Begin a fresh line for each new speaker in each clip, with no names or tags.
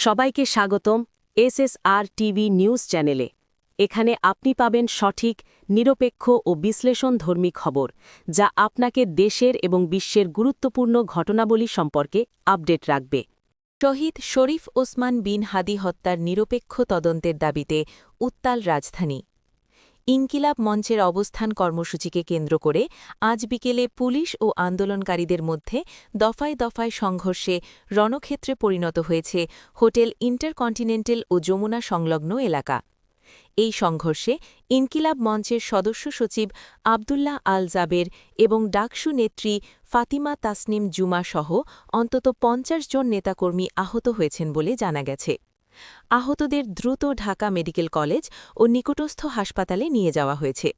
সবাইকে স্বাগতম SSR TV news চ্যানেলে। এখানে আপনি পাবেন সঠিক, নিরপেক্ষ ও বিশ্লেষণধর্মী খবর, যা আপনাকে দেশের এবং বিশ্বের গুরুত্বপূর্ণ ঘটনাবলী সম্পর্কে আপডেট রাখবে। শহীদ শরীফ ওসমান বিন হাদি হত্যার নিরপেক্ষ তদন্তের দাবিতে উত্তাল রাজধানী। ইনকিলাব মঞ্চের অবস্থান কর্মসূচিকে কেন্দ্র করে আজ বিকেলে পুলিশ ও আন্দোলনকারীদের মধ্যে দফায় দফায় সংঘর্ষে রণক্ষেত্রে পরিণত হয়েছে হোটেল ইন্টারকন্টিনেন্টাল ও যমুনা সংলগ্ন এলাকা। এই সংঘর্ষে ইনকিলাব মঞ্চের সদস্য সচিব আবদুল্লাহ আল জাবের এবং ডাকসু নেত্রী ফাতিমা তাসনিম জুমা সহ অন্তত ৫০ জন নেতাকর্মী আহত হয়েছেন বলে জানা গেছে। আহতদের দ্রুত ঢাকা মেডিকেল কলেজ ও নিকটস্থ হাসপাতালে নিয়ে যাওয়া হয়েছে।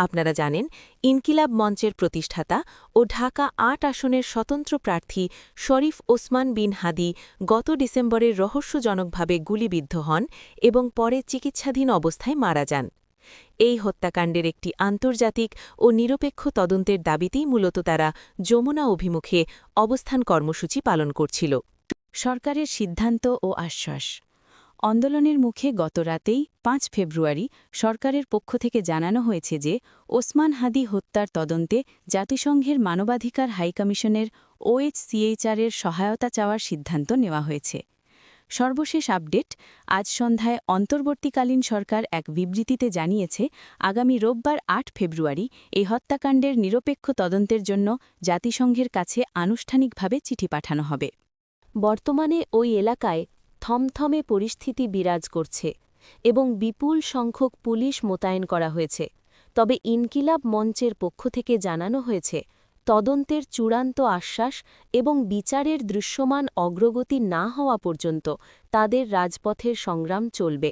আপনারা জানেন, ইনকিলাব মঞ্চের প্রতিষ্ঠাতা ও ঢাকা ৮ আসনের স্বতন্ত্র প্রার্থী শরীফ ওসমান বিন হাদি গত ডিসেম্বরে রহস্যজনকভাবে গুলিবিদ্ধ হন এবং পরে চিকিৎসাধীন অবস্থায় মারা যান। এই হত্যাকাণ্ডের একটি আন্তর্জাতিক ও নিরপেক্ষ তদন্তের দাবিতেই মূলত তারা যমুনা অভিমুখে অবস্থান কর্মসূচি পালন করছিল। সরকারের সিদ্ধান্ত ও আশ্বাস। আন্দোলনের মুখে গত রাতেই ৫ ফেব্রুয়ারি সরকারের পক্ষ থেকে জানানো হয়েছে যে ওসমান হাদি হত্যার তদন্তে জাতিসংঘের মানবাধিকার হাইকমিশনের OHCHR-এর সহায়তা চাওয়ার সিদ্ধান্ত নেওয়া হয়েছে। সর্বশেষ আপডেট, আজ সন্ধ্যায় অন্তর্বর্তীকালীন সরকার এক বিবৃতিতে জানিয়েছে, আগামী রোববার ৮ ফেব্রুয়ারি এই হত্যাকাণ্ডের নিরপেক্ষ তদন্তের জন্য জাতিসংঘের কাছে আনুষ্ঠানিকভাবে চিঠি পাঠানো হবে। বর্তমানে ওই এলাকায় থমথমে পরিস্থিতি বিরাজ করছে এবং বিপুল সংখ্যক পুলিশ মোতায়েন করা হয়েছে। তবে ইনকিলাব মঞ্চের পক্ষ থেকে জানানো হয়েছে, তদন্তের চূড়ান্ত আশ্বাস এবং বিচারের দৃশ্যমান অগ্রগতি না হওয়া পর্যন্ত তাদের রাজপথের সংগ্রাম চলবে।